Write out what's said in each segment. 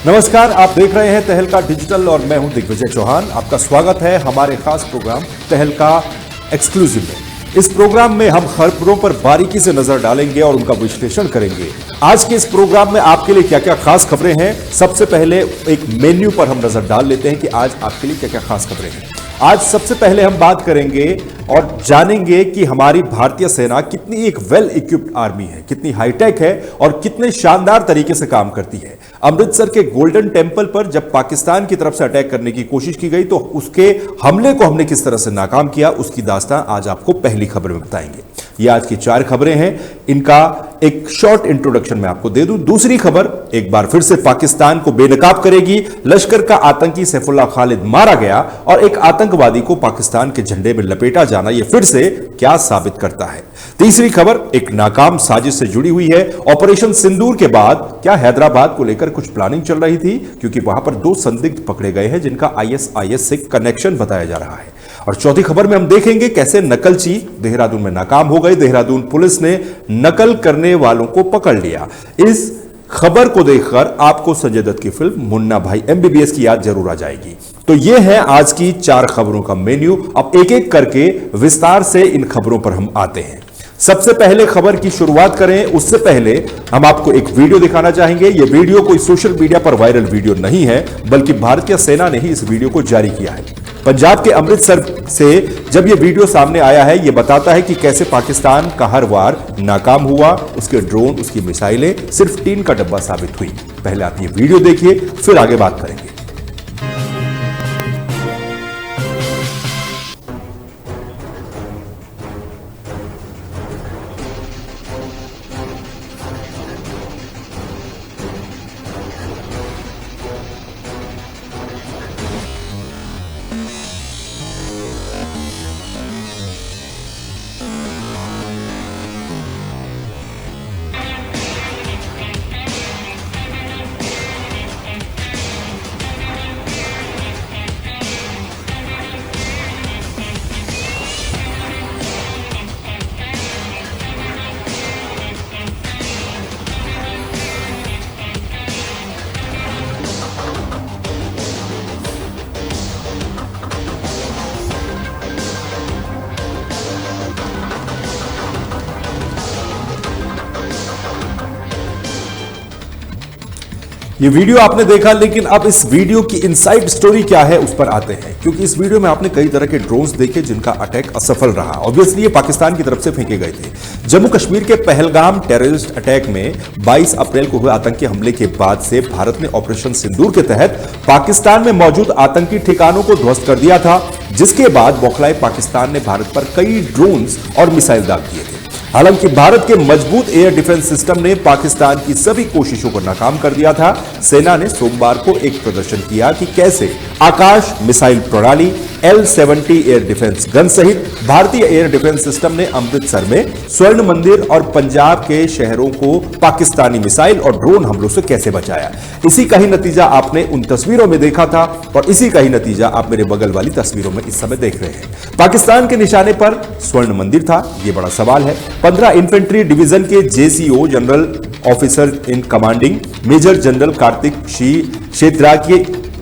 नमस्कार, आप देख रहे हैं तहलका डिजिटल और मैं हूं दिग्विजय चौहान। आपका स्वागत है हमारे खास प्रोग्राम तहलका एक्सक्लूसिव में। इस प्रोग्राम में हम खबरों पर बारीकी से नजर डालेंगे और उनका विश्लेषण करेंगे। आज के इस प्रोग्राम में आपके लिए क्या क्या खास खबरें हैं, सबसे पहले एक मेन्यू पर हम नजर डाल लेते हैं कि आज आपके लिए क्या क्या खास खबरें हैं। आज सबसे पहले हम बात करेंगे और जानेंगे कि हमारी भारतीय सेना कितनी एक वेल इक्विप्ड आर्मी है, कितनी हाईटेक है और कितने शानदार तरीके से काम करती है। अमृतसर के गोल्डन टेंपल पर जब पाकिस्तान की तरफ से अटैक करने की कोशिश की गई तो उसके हमले को हमने किस तरह से नाकाम किया, उसकी दास्तां आज आपको पहली खबर में बताएंगे। ये आज की 4 खबरें हैं, इनका एक शॉर्ट इंट्रोडक्शन मैं आपको दे दूं। दूसरी खबर, एक बार फिर से पाकिस्तान को बेनकाब करेगी। लश्कर का आतंकी सैफुल्लाह खालिद मारा गया और एक आतंकवादी को पाकिस्तान के झंडे में लपेटा जाना यह फिर से क्या साबित करता है। तीसरी खबर एक नाकाम साजिश से जुड़ी हुई है। ऑपरेशन सिंदूर के बाद क्या हैदराबाद को लेकर कुछ प्लानिंग चल रही थी, क्योंकि वहां पर 2 संदिग्ध पकड़े गए हैं जिनका आईएसआईएस से कनेक्शन बताया जा रहा है। और चौथी खबर में हम देखेंगे कैसे नकलची देहरादून में नाकाम हो गए। देहरादून पुलिस ने नकल करने वालों को पकड़ लिया। इस खबर को देखकर आपको संजय दत्त की फिल्म मुन्ना भाई एमबीबीएस की याद जरूर आ जाएगी। तो यह है आज की 4 खबरों का मेन्यू। अब एक एक करके विस्तार से इन खबरों पर हम आते हैं। सबसे पहले खबर की शुरुआत करें उससे पहले हम आपको एक वीडियो दिखाना चाहेंगे। यह वीडियो कोई सोशल मीडिया पर वायरल वीडियो नहीं है, बल्कि भारतीय सेना ने ही इस वीडियो को जारी किया है। पंजाब के अमृतसर से जब यह वीडियो सामने आया है, यह बताता है कि कैसे पाकिस्तान का हर वार नाकाम हुआ, उसके ड्रोन, उसकी मिसाइलें सिर्फ टीन का डब्बा साबित हुई। पहले आप ये वीडियो देखिए, फिर आगे बात करेंगे। ये वीडियो आपने देखा, लेकिन अब इस वीडियो की इनसाइड स्टोरी क्या है उस पर आते हैं, क्योंकि इस वीडियो में आपने कई तरह के ड्रोन्स देखे जिनका अटैक असफल रहा। ऑब्वियसली ये पाकिस्तान की तरफ से फेंके गए थे। जम्मू कश्मीर के पहलगाम टेररिस्ट अटैक में 22 अप्रैल को हुए आतंकी हमले के बाद से भारत ने ऑपरेशन सिंदूर के तहत पाकिस्तान में मौजूद आतंकी ठिकानों को ध्वस्त कर दिया था, जिसके बाद बौखलाए पाकिस्तान ने भारत पर कई ड्रोन्स और मिसाइल दाग दिए थे। हालांकि भारत के मजबूत एयर डिफेंस सिस्टम ने पाकिस्तान की सभी कोशिशों को नाकाम कर दिया था। सेना ने सोमवार को एक प्रदर्शन किया कि कैसे आकाश मिसाइल प्रणाली, L-70 एयर डिफेंस गन सहित भारतीय एयर डिफेंस सिस्टम ने अमृतसर में स्वर्ण मंदिर और पंजाब के शहरों को पाकिस्तानी मिसाइल और ड्रोन हमलों से कैसे बचाया। इसी का ही नतीजा आपने उन तस्वीरों में देखा था और इसी का ही नतीजा आप मेरे बगल वाली तस्वीरों में इस समय देख रहे हैं। पाकिस्तान के निशाने पर स्वर्ण मंदिर था, यह बड़ा सवाल है। 15 इन्फेंट्री डिवीजन के JCO general officer in commanding major general Kartik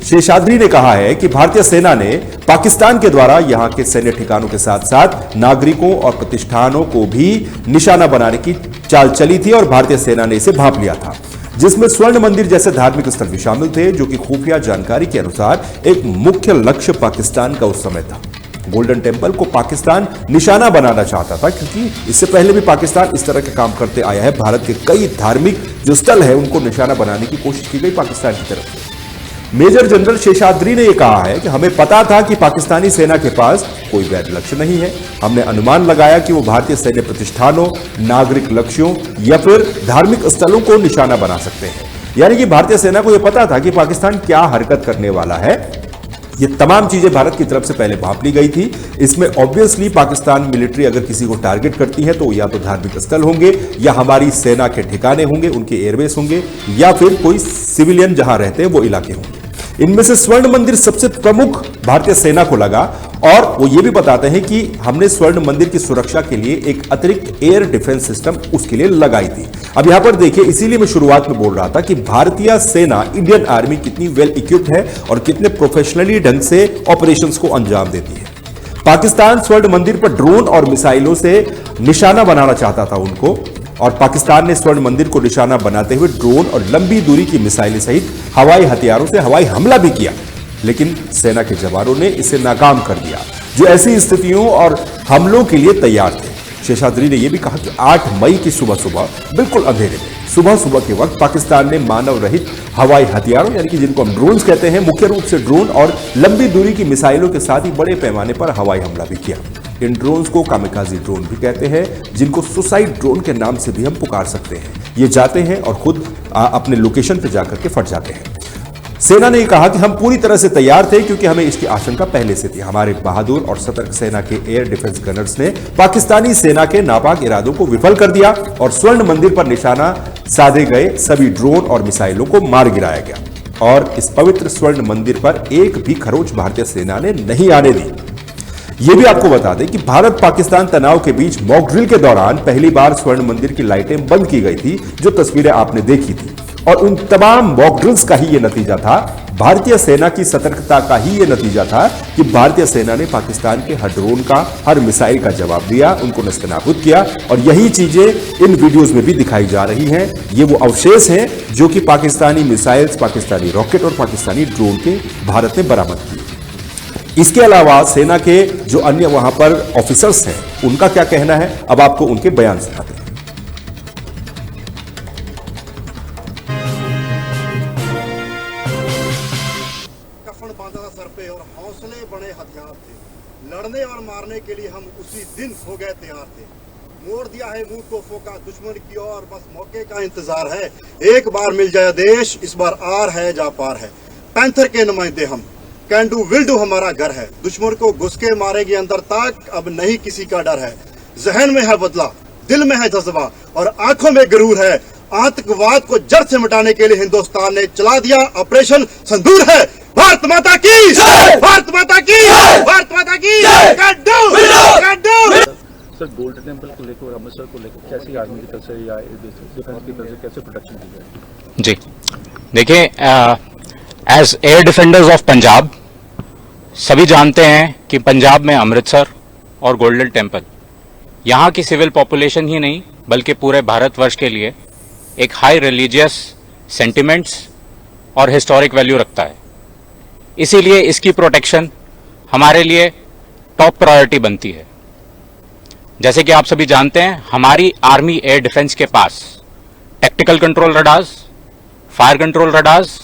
Seshadri ने कहा है कि भारतीय सेना ने पाकिस्तान के द्वारा यहां के सैन्य ठिकानों के साथ साथ नागरिकों और प्रतिष्ठानों को भी निशाना बनाने की चाल चली थी और भारतीय सेना ने इसे भांप लिया था, जिसमें स्वर्ण मंदिर जैसे धार्मिक स्थल भी शामिल थे, जो कि खुफिया जानकारी के अनुसार एक मुख्य लक्ष्य पाकिस्तान का उस समय था। गोल्डन टेंपल को पाकिस्तान निशाना बनाना चाहता था, क्योंकि इससे पहले भी पाकिस्तान इस तरह के काम करते आया है। भारत के कई धार्मिक जो स्थल है उनको निशाना बनाने की कोशिश की गई पाकिस्तान की तरफ से। मेजर जनरल शेषाद्री ने यह कहा है कि हमें पता था कि पाकिस्तानी सेना के पास कोई वैध लक्ष्य नहीं है। हमने अनुमान लगाया कि वो भारतीय सैन्य प्रतिष्ठानों, नागरिक लक्ष्यों या फिर धार्मिक स्थलों को निशाना बना सकते हैं। यानी कि भारतीय सेना को यह पता था कि पाकिस्तान क्या हरकत करने वाला है। ये तमाम चीजें भारत की तरफ से पहले भांप ली गई थी। इसमें ऑब्वियसली पाकिस्तान मिलिट्री अगर किसी को टारगेट करती है तो या तो धार्मिक स्थल होंगे या हमारी सेना के ठिकाने होंगे, उनके एयरबेस होंगे या फिर कोई सिविलियन जहां रहते हैं वो इलाके होंगे। इनमें से स्वर्ण मंदिर सबसे प्रमुख भारतीय सेना को लगा और वो ये भी बताते हैं कि हमने स्वर्ण मंदिर की सुरक्षा के लिए एक अतिरिक्त एयर डिफेंस सिस्टम उसके लिए लगाई थी। अब यहां पर देखिए, इसीलिए मैं शुरुआत में बोल रहा था कि भारतीय सेना, इंडियन आर्मी कितनी वेल इक्विप्ड है और कितने प्रोफेशनली ढंग से ऑपरेशंस को अंजाम देती है। पाकिस्तान स्वर्ण मंदिर पर ड्रोन और मिसाइलों से निशाना बनाना चाहता था उनको, और पाकिस्तान ने स्वर्ण मंदिर को निशाना बनाते हुए ड्रोन और लंबी दूरी की मिसाइलें सहित हवाई हथियारों से हवाई हमला भी किया, लेकिन सेना के जवानों ने इसे नाकाम कर दिया, जो ऐसी स्थितियों और हमलों के लिए तैयार थे। शेषाद्री ने यह भी कहा कि 8 मई की सुबह सुबह, बिल्कुल अंधेरे में, सुबह सुबह के वक्त पाकिस्तान ने मानव रहित हवाई हथियारों, यानी कि जिनको हम ड्रोन्स कहते हैं, मुख्य रूप से ड्रोन और लंबी दूरी की मिसाइलों के साथ ही बड़े पैमाने पर हवाई हमला भी किया। इन ड्रोन्स को कामिकाजी ड्रोन भी कहते हैं, जिनको सुसाइड ड्रोन के नाम से भी हम पुकार सकते हैं। ये जाते हैं और खुद अपने लोकेशन पर जाकर के फट जाते हैं। सेना ने कहा कि हम पूरी तरह से तैयार थे, क्योंकि हमें इसकी आशंका पहले से थी। हमारे बहादुर और सतर्क सेना के एयर डिफेंस गनर्स ने पाकिस्तानी सेना के नापाक इरादों को विफल कर दिया और स्वर्ण मंदिर पर निशाना साधे गए सभी ड्रोन और मिसाइलों को मार गिराया गया। और इस पवित्र स्वर्ण मंदिर पर एक भी खरोंच भारतीय सेना ने नहीं आने दी। यह भी आपको बता दें कि भारत पाकिस्तान तनाव के बीच मॉक ड्रिल के दौरान पहली बार स्वर्ण मंदिर की लाइटें बंद की गई थी, जो तस्वीरें आपने देखी थी। और उन तमाम मॉक ड्रिल्स का ही यह नतीजा था, भारतीय सेना की सतर्कता का ही यह नतीजा था कि भारतीय सेना ने पाकिस्तान के हर ड्रोन का, हर मिसाइल का जवाब दिया, उनको नस्तनाबूद किया। और यही चीजें इन वीडियोस में भी दिखाई जा रही हैं। ये वो अवशेष हैं जो कि पाकिस्तानी मिसाइल्स, पाकिस्तानी रॉकेट और पाकिस्तानी ड्रोन के भारत ने बरामद किए। इसके अलावा सेना के जो अन्य वहां पर ऑफिसर्स हैं, उनका क्या कहना है, अब आपको उनके बयान सुनाते हैं। बांधा था सर पे और हौसले बड़े हथियार थे, लड़ने और मारने के लिए हम उसी दिन हो गए तैयार थे। मोड़ दिया है मुंह को फोका दुश्मन की ओर, बस मौके का इंतजार है। एक बार मिल जाए देश, इस बार आर है जा पार है। पैंथर के नुमाइंदे हम, कैन डू विल डू हमारा घर है। दुश्मन को घुस के मारेंगे अंदर तक, अब नहीं किसी का डर है। जहन में है बदला, दिल में है जज्बा और आंखों में गरूर है। आतंकवाद को जड़ से मिटाने के लिए हिंदुस्तान ने चला दिया ऑपरेशन संदूर है। भारत माता की, भारत माता की, भारत माता की। सर, गोल्डन टेम्पल को लेकर और अमृतसर को लेकर कैसी आर्मी की तरफ से या डिफेंस की तरफ से कैसे प्रोटेक्शन दी जाए? जी देखिए, as air defenders of Punjab सभी जानते हैं कि पंजाब में अमृतसर और गोल्डन टेम्पल यहाँ की सिविल पॉपुलेशन ही नहीं बल्कि पूरे भारतवर्ष के लिए एक हाई रिलीजियस सेंटिमेंट्स और हिस्टोरिक वैल्यू रखता है। इसीलिए इसकी प्रोटेक्शन हमारे लिए टॉप प्रायोरिटी बनती है। जैसे कि आप सभी जानते हैं, हमारी आर्मी एयर डिफेंस के पास tactical control radars, fire control radars,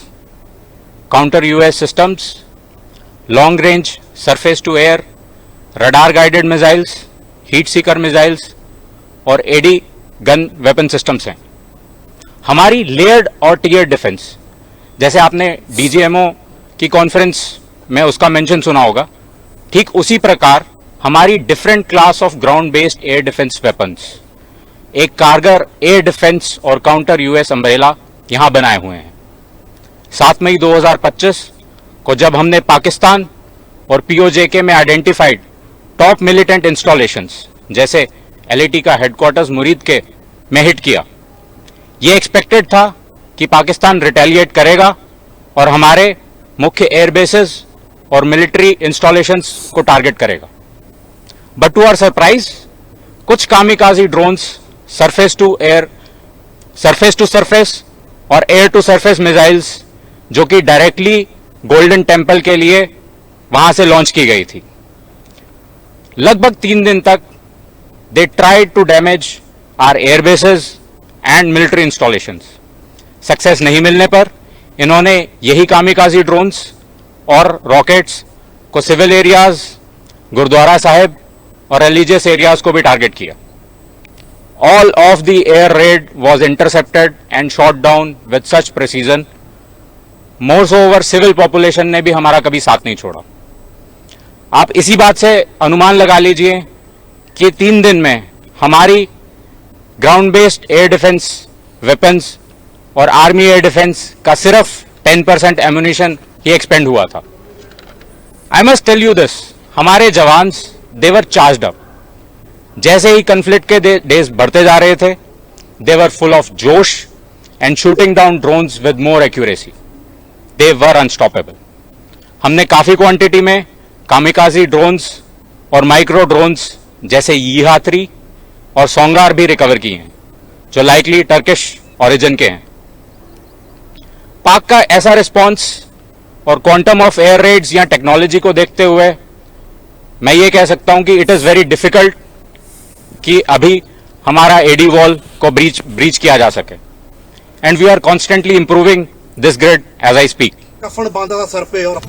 counter US systems, long range surface to air, radar guided missiles, heat seeker missiles और एडी गन वेपन सिस्टम्स हैं। हमारी लेयर्ड और टीयर डिफेंस, जैसे आपने डीजीएमओ की conference में उसका मेंशन सुना होगा, ठीक उसी प्रकार हमारी different class of ground based air defence weapons, एक कारगर एयर डिफेंस और काउंटर यूएस अम्ब्रेला यहां बनाए हुए हैं। 7 मई 2025 को जब हमने पाकिस्तान और पीओजेके में आइडेंटिफाइड टॉप मिलिटेंट इंस्टॉलेशंस जैसे एलएटी का हेडक्वार्टर्स मुरीद के में हिट किया, यह एक्सपेक्टेड था कि पाकिस्तान रिटेलिएट करेगा और हमारे मुख्य एयरबेसेस और मिलिट्री इंस्टॉलेशंस को टारगेट करेगा। बट टू आवर सरप्राइज, कुछ kamikaze drones surface to air, surface to surface और एयर टू सरफेस मिसाइल्स जो कि डायरेक्टली गोल्डन टेम्पल के लिए वहां से लॉन्च की गई थी, लगभग 3 दिन तक they tried to damage our airbases and military installations. Success नहीं मिलने पर इन्होंने यही कामिकाजी ड्रोन्स और रॉकेट्स को सिविल एरियाज, गुरुद्वारा साहिब और रिलीजियस एरियाज को भी टारगेट किया। All of the air raid was intercepted and shot down with such precision. Moreover civil population ने भी हमारा कभी साथ नहीं छोड़ा। आप इसी बात से अनुमान लगा लीजिए कि 3 दिन में हमारी ground based air defence weapons और आर्मी एयर डिफेंस का सिर्फ 10% एम्यूनिशन ही एक्सपेंड हुआ था। I must tell you this, हमारे जवान देवर चार्ज्ड अप। जैसे ही कन्फ्लिक्ट के डेज बढ़ते जा रहे थे, देवर फुल ऑफ जोश and shooting down drones with more accuracy. They were unstoppable. हमने काफी क्वांटिटी में कामिकाजी ड्रोन्स और माइक्रो ड्रोन्स जैसे यीहा-3 और सोंगार भी रिकवर किए हैं, जो लाइकली टर्किश ओरिजिन के हैं। पाक का ऐसा रिस्पॉन्स और क्वांटम ऑफ एयर रेड्स या टेक्नोलॉजी को देखते हुए मैं ये कह सकता हूं कि इट इज वेरी डिफिकल्ट कि अभी हमारा एडी वॉल को ब्रीच किया जा सके। And we are constantly improving this grid as I speak. कफन बांधा था सर पे और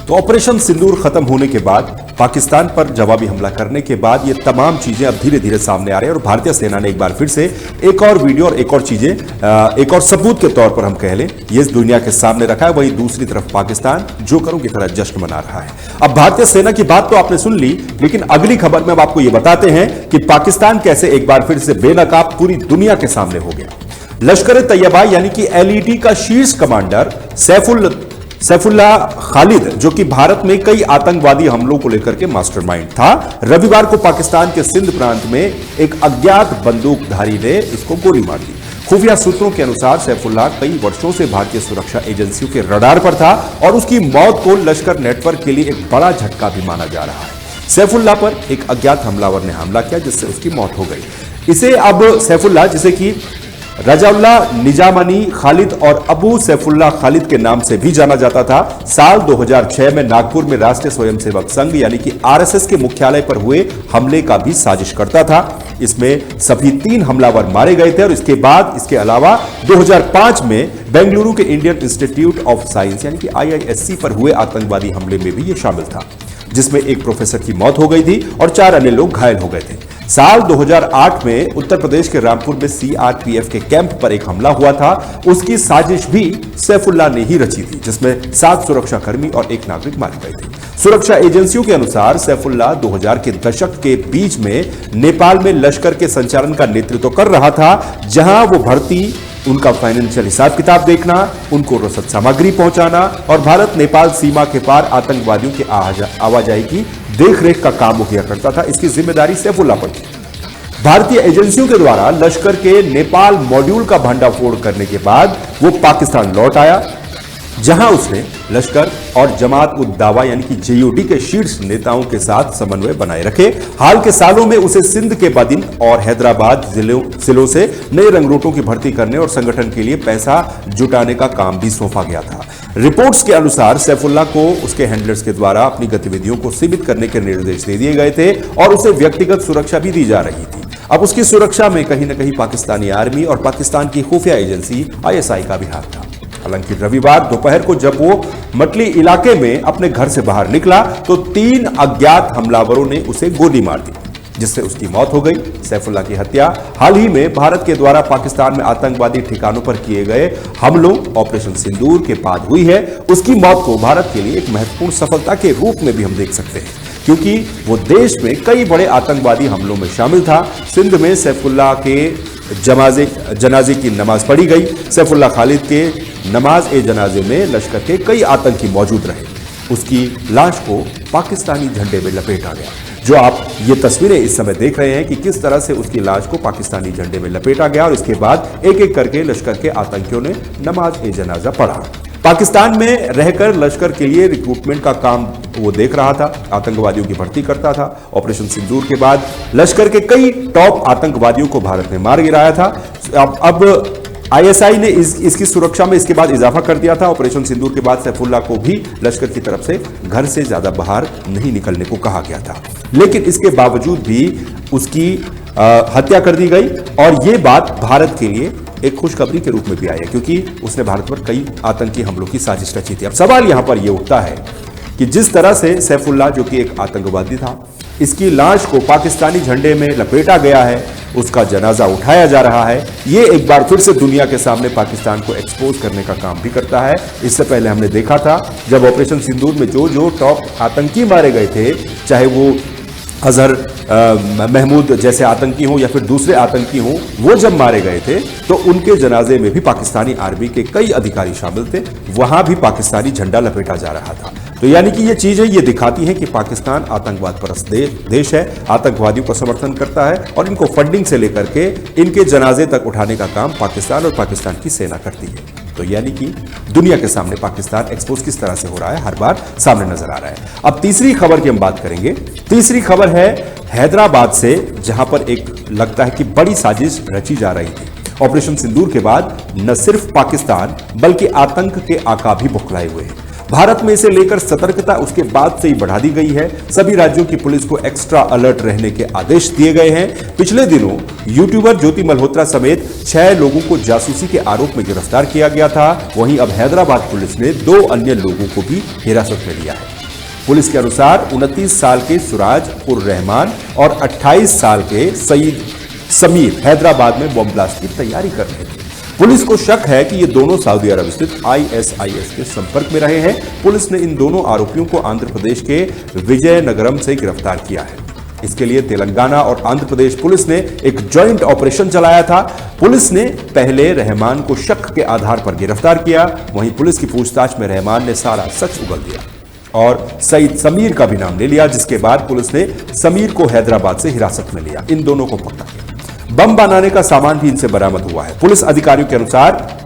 तो ऑपरेशन सिंदूर खत्म होने के बाद, पाकिस्तान पर जवाबी हमला करने के बाद ये तमाम चीजें अब धीरे धीरे सामने आ रही है और भारतीय सेना ने एक बार फिर से एक और वीडियो और एक और चीजें, एक और सबूत के तौर पर हम कह लें, ये इस दुनिया के सामने रखा है। वहीं दूसरी तरफ पाकिस्तान जोकरों की तरह जश्न मना रहा है। अब भारतीय सेना की बात तो आपने सुन ली, लेकिन अगली खबर में अब आपको यह बताते हैं कि पाकिस्तान कैसे एक बार फिर से बेनकाब पूरी दुनिया के सामने हो गया। लश्कर तैयबा यानी कि एलईटी का शीर्ष कमांडर सैफुल्लाह खालिद, जो कि भारत में कई आतंकवादी हमलों को लेकर के मास्टरमाइंड था, रविवार को पाकिस्तान के सिंध प्रांत में एक अज्ञात बंदूकधारी ने इसको गोली मार दी। खुफिया सूत्रों के अनुसार सैफुल्लाह कई वर्षों से भारतीय सुरक्षा एजेंसियों के रडार पर था और उसकी मौत को लश्कर नेटवर्क के लिए एक बड़ा झटका भी माना जा रहा है। सैफुल्लाह पर एक अज्ञात हमलावर ने हमला किया, जिससे उसकी मौत हो गई। इसे अब सैफुल्लाह, जिसे कि रजाउल्लाह निजामानी खालिद और अबू सैफुल्लाह खालिद के नाम से भी जाना जाता था, साल 2006 में नागपुर में राष्ट्रीय स्वयंसेवक संघ यानी कि आरएसएस के मुख्यालय पर हुए हमले का भी साजिश करता था। इसमें सभी 3 हमलावर मारे गए थे और इसके अलावा 2005 में बेंगलुरु के इंडियन इंस्टीट्यूट ऑफ साइंस यानी कि IISc पर हुए आतंकवादी हमले में भी यह शामिल था, जिसमें एक प्रोफेसर की मौत हो गई थी और 4 अन्य लोग घायल हो गए थे। साल 2008 में उत्तर प्रदेश के रामपुर में CRPF के कैंप पर एक हमला हुआ था। उसकी साजिश भी सैफुल्लाह ने ही रची थी, जिसमें 7 सुरक्षाकर्मी और 1 नागरिक मारे गए थे। सुरक्षा एजेंसियों के अनुसार सैफुल्लाह 2000 के दशक के बीच में नेपाल में लश्कर के संचालन का नेतृत्व कर रहा था, जहां वो भर्ती, उनका फाइनेंशियल हिसाब किताब देखना, उनको रसद सामग्री पहुंचाना और भारत नेपाल सीमा के पार आतंकवादियों की आवाजाही की देखरेख का काम वो किया करता था। इसकी जिम्मेदारी सैफुल्लाह पर थी। भारतीय एजेंसियों के द्वारा लश्कर के नेपाल मॉड्यूल का भंडाफोड़ करने के बाद वो पाकिस्तान लौट आया, जहां उसने लश्कर और जमात उद दावा यानी कि JUD के शीर्ष नेताओं के साथ समन्वय बनाए रखे। हाल के सालों में उसे सिंध के बदिन और हैदराबाद जिलों से नए रंगरूटों की भर्ती करने और संगठन के लिए पैसा जुटाने का काम भी सौंपा गया था। रिपोर्ट्स के अनुसार सैफुल्लाह को उसके हैंडलर्स के द्वारा अपनी गतिविधियों को सीमित करने के निर्देश दे दिए गए थे और उसे व्यक्तिगत सुरक्षा भी दी जा रही थी। अब उसकी सुरक्षा में कहीं न कहीं पाकिस्तानी आर्मी और पाकिस्तान की खुफिया एजेंसी ISI का भी हाथ था। हालांकि रविवार दोपहर को जब वो मटली इलाके में अपने घर से बाहर निकला तो 3 अज्ञात हमलावरों ने उसे गोली मार दी, जिससे उसकी मौत हो गई। सैफुल्लाह की हत्या हाल ही में भारत के द्वारा पाकिस्तान में आतंकवादी ठिकानों पर किए गए हमलों ऑपरेशन सिंदूर के बाद हुई है। उसकी मौत को भारत के लिए एक महत्वपूर्ण सफलता के रूप में भी हम देख सकते हैं, क्योंकि वो देश में कई बड़े आतंकवादी हमलों में शामिल था। सिंध में सैफुल्लाह के जनाजे की नमाज पढ़ी गई। सैफुल्लाह खालिद के नमाज ए जनाजे में लश्कर के कई आतंकी मौजूद रहे। उसकी लाश को पाकिस्तानी झंडे में लपेटा गया। जो आप ये तस्वीरें इस समय देख रहे हैं कि किस तरह से उसकी लाश को पाकिस्तानी झंडे में लपेटा गया और इसके बाद एक एक करके लश्कर के आतंकियों ने नमाज ए जनाजा पढ़ा। पाकिस्तान में रहकर लश्कर के लिए रिक्रूटमेंट का काम वो देख रहा था, आतंकवादियों की भर्ती करता था। ऑपरेशन सिंदूर के बाद लश्कर के कई टॉप आतंकवादियों को भारत ने मार गिराया था। अब ISI ने इसकी सुरक्षा में इसके बाद इजाफा कर दिया था। ऑपरेशन सिंदूर के बाद सैफुल्लाह को भी लश्कर की तरफ से घर से ज्यादा बाहर नहीं निकलने को कहा गया था, लेकिन इसके बावजूद भी उसकी हत्या कर दी गई और ये बात भारत के लिए एक खुशखबरी के रूप में भी आई है, क्योंकि उसने भारत पर कई आतंकी हमलों की साजिश रची थी। अब सवाल यहां पर यह उठता है कि जिस तरह से सैफुल्लाह, जो कि एक आतंकवादी था, इसकी लाश को पाकिस्तानी झंडे में लपेटा गया है, उसका जनाजा उठाया जा रहा है, ये एक बार फिर से दुनिया के सामने पाकिस्तान को एक्सपोज करने का काम भी करता है। इससे पहले हमने देखा था जब ऑपरेशन सिंदूर में जो टॉप आतंकी मारे गए थे, चाहे वो अजहर महमूद जैसे आतंकी हों या फिर दूसरे आतंकी हों, वो जब मारे गए थे तो उनके जनाजे में भी पाकिस्तानी आर्मी के कई अधिकारी शामिल थे, वहां भी पाकिस्तानी झंडा लपेटा जा रहा था। तो यानी कि ये चीजें ये दिखाती हैं कि पाकिस्तान आतंकवाद परस्त देश है, आतंकवादियों का समर्थन करता है और इनको फंडिंग से लेकर के इनके जनाजे तक उठाने का काम पाकिस्तान और पाकिस्तान की सेना करती है। तो यानी कि दुनिया के सामने पाकिस्तान एक्सपोज किस तरह से हो रहा है, हर बार सामने नजर आ रहा है। अब तीसरी खबर की हम बात करेंगे। तीसरी खबर है हैदराबाद से, जहां पर एक लगता है कि बड़ी साजिश रची जा रही थी। ऑपरेशन सिंदूर के बाद न सिर्फ पाकिस्तान बल्कि आतंक के आका भी बौखलाए हुए हैं। भारत में इसे लेकर सतर्कता उसके बाद से ही बढ़ा दी गई है। सभी राज्यों की पुलिस को एक्स्ट्रा अलर्ट रहने के आदेश दिए गए हैं। पिछले दिनों यूट्यूबर ज्योति मल्होत्रा समेत 6 लोगों को जासूसी के आरोप में गिरफ्तार किया गया था। वहीं अब हैदराबाद पुलिस ने 2 अन्य लोगों को भी हिरासत में लिया है। पुलिस के अनुसार 29 साल के सुराज उर रहमान और 28 साल के सईद समीर हैदराबाद में बम ब्लास्ट की तैयारी कर रहे थे। पुलिस को शक है कि ये दोनों सऊदी अरब स्थित ISIS के संपर्क में रहे हैं। पुलिस ने इन दोनों आरोपियों को आंध्र प्रदेश के विजयनगरम से गिरफ्तार किया है। इसके लिए तेलंगाना और आंध्र प्रदेश पुलिस ने एक जॉइंट ऑपरेशन चलाया था। पुलिस ने पहले रहमान को शक के आधार पर गिरफ्तार किया, वहीं पुलिस की पूछताछ में रहमान ने सारा सच उगल दिया और सईद समीर का भी नाम ले लिया, जिसके बाद पुलिस ने समीर को हैदराबाद से हिरासत में लिया। इन दोनों को पकड़ा। बम बनाने का सामान भी इनसे बरामद हुआ है। पुलिस अधिकारियों के अनुसार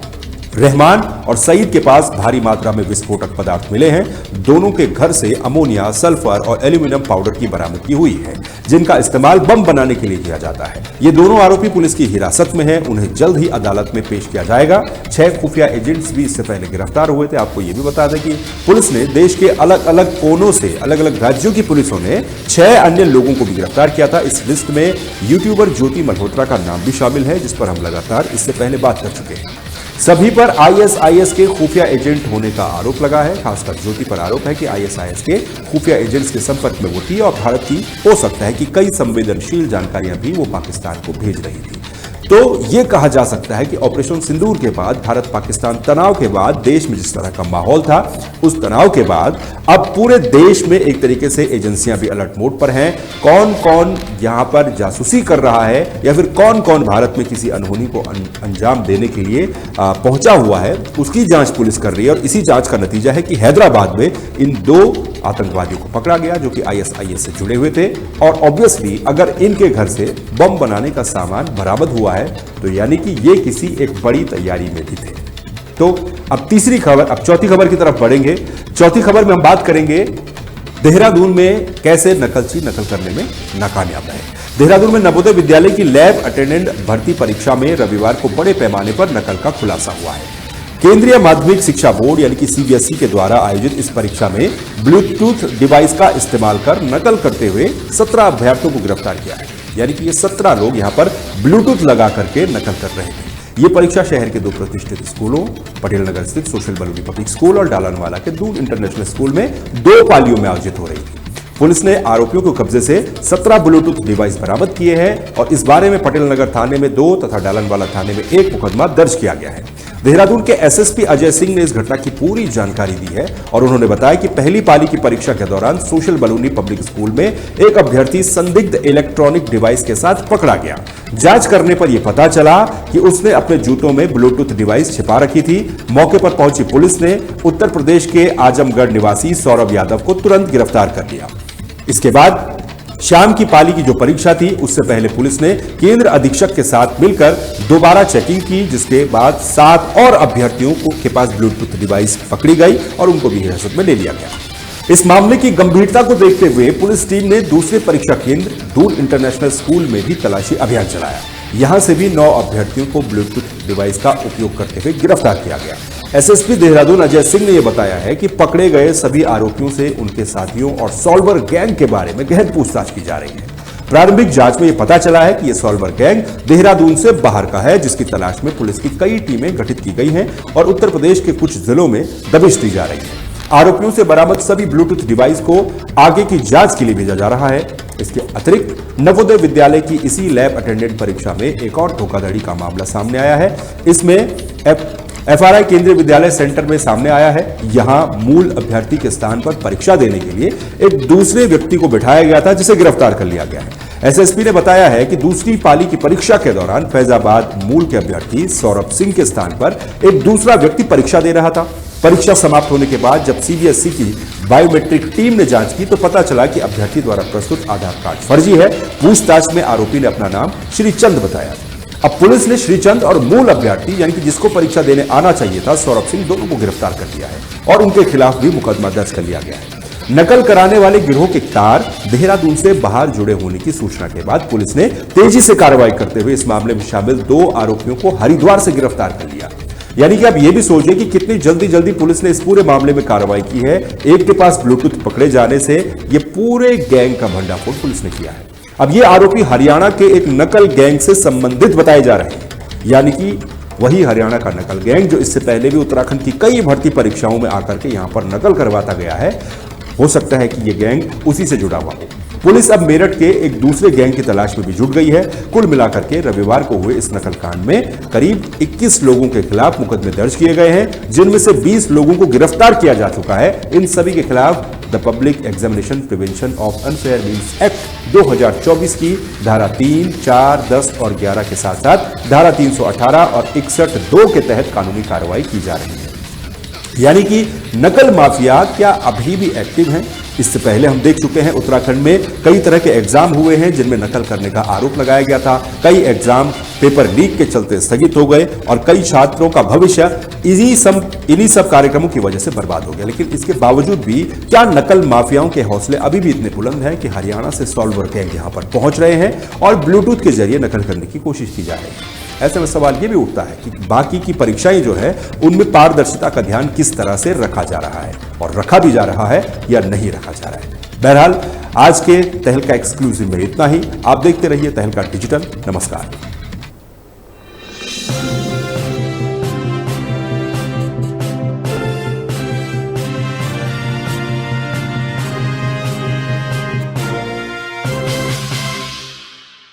रहमान और सईद के पास भारी मात्रा में विस्फोटक पदार्थ मिले हैं। दोनों के घर से अमोनिया, सल्फर और एल्यूमिनियम पाउडर की बरामदगी हुई है, जिनका इस्तेमाल बम बनाने के लिए किया जाता है। ये दोनों आरोपी पुलिस की हिरासत में हैं। उन्हें जल्द ही अदालत में पेश किया जाएगा। 6 खुफिया एजेंट्स भी इससे पहले गिरफ्तार हुए थे। आपको यह भी बता दें कि पुलिस ने देश के अलग अलग कोनों से, अलग अलग राज्यों की पुलिसों ने 6 अन्य लोगों को भी गिरफ्तार किया था। इस लिस्ट में यूट्यूबर ज्योति मल्होत्रा का नाम भी शामिल है, जिस पर हम लगातार इससे पहले बात कर चुके हैं। सभी पर ISIS के खुफिया एजेंट होने का आरोप लगा है। खासकर ज्योति पर आरोप है कि ISIS के खुफिया एजेंट्स के संपर्क में वो थी और भारत की हो सकता है कि कई संवेदनशील जानकारियां भी वो पाकिस्तान को भेज रही थी। तो यह कहा जा सकता है कि ऑपरेशन सिंदूर के बाद, भारत पाकिस्तान तनाव के बाद देश में जिस तरह का माहौल था, उस तनाव के बाद अब पूरे देश में एक तरीके से एजेंसियां भी अलर्ट मोड पर हैं। कौन कौन यहां पर जासूसी कर रहा है या फिर कौन कौन भारत में किसी अनहोनी को अंजाम देने के लिए पहुंचा हुआ है, उसकी जांच पुलिस कर रही है। और इसी जांच का नतीजा है कि हैदराबाद में इन 2 आतंकवादियों को पकड़ा गया जो कि ISIS से जुड़े हुए थे। और ऑब्वियसली अगर इनके घर से बम बनाने का सामान बरामद हुआ है तो यानी कि ये किसी एक बड़ी तैयारी में भी थे। तो अब तीसरी खबर, अब चौथी खबर की तरफ बढ़ेंगे। चौथी खबर में हम बात करेंगे देहरादून में कैसे नकलची नकल करने में नाकामयाब रहे। देहरादून में नवोदय विद्यालय की लैब अटेंडेंट भर्ती परीक्षा में रविवार को बड़े पैमाने पर नकल का खुलासा हुआ है। केंद्रीय माध्यमिक शिक्षा बोर्ड यानी कि CBSE के द्वारा आयोजित इस परीक्षा में ब्लूटूथ डिवाइस का इस्तेमाल कर नकल करते हुए 17 अभ्यर्थियों को गिरफ्तार किया है। यानी कि ये 17 लोग यहां पर ब्लूटूथ लगा करके नकल कर रहे थे। ये परीक्षा शहर के 2 प्रतिष्ठित स्कूलों, पटेल नगर स्थित सोशल बलूनी पब्लिक स्कूल और डालनवाला के दून इंटरनेशनल स्कूल में 2 पालियों में आयोजित हो रही थी। पुलिस ने आरोपियों को कब्जे से 17 ब्लूटूथ डिवाइस बरामद किए हैं और इस बारे में पटेल नगर थाने में 2 तथा डालनवाला थाने में 1 मुकदमा दर्ज किया गया है। देहरादून के SSP अजय सिंह ने इस घटना की पूरी जानकारी दी है और उन्होंने बताया कि पहली पाली की परीक्षा के दौरान सोशल बलूनी पब्लिक स्कूल में एक अभ्यर्थी संदिग्ध इलेक्ट्रॉनिक डिवाइस के साथ पकड़ा गया। जांच करने पर यह पता चला कि उसने अपने जूतों में ब्लूटूथ डिवाइस छिपा रखी थी। मौके पर पहुंची पुलिस ने उत्तर प्रदेश के आजमगढ़ निवासी सौरभ यादव को तुरंत गिरफ्तार कर लिया। इसके बाद शाम की पाली की जो परीक्षा थी उससे पहले पुलिस ने केंद्र अधीक्षक के साथ मिलकर दोबारा चेकिंग की, जिसके बाद 7 और अभ्यर्थियों के पास ब्लूटूथ डिवाइस पकड़ी गई और उनको भी हिरासत में ले लिया गया। इस मामले की गंभीरता को देखते हुए पुलिस टीम ने दूसरे परीक्षा केंद्र दून इंटरनेशनल स्कूल में भी तलाशी अभियान चलाया। यहां से भी 9 अभ्यर्थियों को ब्लूटूथ डिवाइस का उपयोग करते हुए गिरफ्तार किया गया। SSP देहरादून अजय सिंह ने यह बताया है कि पकड़े गए सभी आरोपियों से उनके साथियों और सॉल्वर गैंग के बारे में गहन पूछताछ की जा रही है। प्रारंभिक जांच में यह पता चला है कि यह सॉल्वर गैंग देहरादून से बाहर का है, जिसकी तलाश में पुलिस की कई टीमें गठित की गई हैं और उत्तर प्रदेश के कुछ जिलों में दबिश दी जा रही है। आरोपियों से बरामद सभी ब्लूटूथ डिवाइस को आगे की जांच के लिए भेजा जा रहा है। इसके अतिरिक्त नवोदय विद्यालय की इसी लैब अटेंडेंट परीक्षा में एक और धोखाधड़ी का मामला सामने आया है। इसमें FRI केंद्रीय विद्यालय सेंटर में सामने आया है। यहां मूल अभ्यर्थी के स्थान पर परीक्षा देने के लिए एक दूसरे व्यक्ति को बिठाया गया था, जिसे गिरफ्तार कर लिया गया है। एसएसपी ने बताया है कि दूसरी पाली की परीक्षा के दौरान फैजाबाद मूल के अभ्यर्थी सौरभ सिंह के स्थान पर एक दूसरा व्यक्ति परीक्षा दे रहा था। परीक्षा समाप्त होने के बाद जब सीबीएसई की बायोमेट्रिक टीम ने जांच की तो पता चला कि अभ्यर्थी द्वारा प्रस्तुत आधार कार्ड फर्जी है। पूछताछ में आरोपी ने अपना नाम श्रीचंद बताया। अब पुलिस ने श्रीचंद और मूल अभ्यर्थी यानी कि जिसको परीक्षा देने आना चाहिए था सौरभ सिंह, दोनों को गिरफ्तार कर लिया है और उनके खिलाफ भी मुकदमा दर्ज कर लिया गया है। नकल कराने वाले गिरोह के तार देहरादून से बाहर जुड़े होने की सूचना के बाद पुलिस ने तेजी से कार्रवाई करते हुए इस मामले में शामिल 2 आरोपियों को हरिद्वार से गिरफ्तार कर लिया। यानी कि आप ये भी सोचिए कि कितनी जल्दी पुलिस ने इस पूरे मामले में कार्रवाई की है। एक के पास ब्लूटूथ पकड़े जाने से ये पूरे गैंग का भंडाफोड़ पुलिस ने किया है। अब ये आरोपी हरियाणा के एक नकल गैंग से संबंधित बताए जा रहे हैं, यानी कि वही हरियाणा का नकल गैंग जो इससे पहले भी उत्तराखंड की कई भर्ती परीक्षाओं में आकर के यहां पर नकल करवाता गया है। हो सकता है कि यह गैंग उसी से जुड़ा हुआ हो। पुलिस अब मेरठ के एक दूसरे गैंग की तलाश में भी जुट गई है। कुल मिलाकर के रविवार को हुए इस नकल कांड में करीब 21 लोगों के खिलाफ मुकदमे दर्ज किए गए हैं, जिनमें से 20 लोगों को गिरफ्तार किया जा चुका है। इन सभी के खिलाफ the public examination prevention of unfair means act 2024 की धारा 3, 4, 10 और 11 के साथ साथ धारा 318 और 61(2) के तहत कानूनी कार्रवाई की जा रही है। यानी कि नकल माफिया क्या अभी भी एक्टिव हैं? इससे पहले हम देख चुके हैं उत्तराखंड में कई तरह के एग्जाम हुए हैं जिनमें नकल करने का आरोप लगाया गया था। कई एग्जाम पेपर लीक के चलते स्थगित हो गए और कई छात्रों का भविष्य इन्हीं सब कार्यक्रमों की वजह से बर्बाद हो गया। लेकिन इसके बावजूद भी क्या नकल माफियाओं के हौसले अभी भी इतने बुलंद हैं कि हरियाणा से सॉल्वर गैंग यहां पर पहुंच रहे हैं और ब्लूटूथ के जरिए नकल करने की कोशिश की जा रही है? ऐसे में सवाल यह भी उठता है कि बाकी की परीक्षाएं जो है उनमें पारदर्शिता का ध्यान किस तरह से रखा जा रहा है और रखा भी जा रहा है या नहीं रखा जा रहा है। बहरहाल आज के तहलका एक्सक्लूसिव में इतना ही। आप देखते रहिए तहलका डिजिटल। नमस्कार।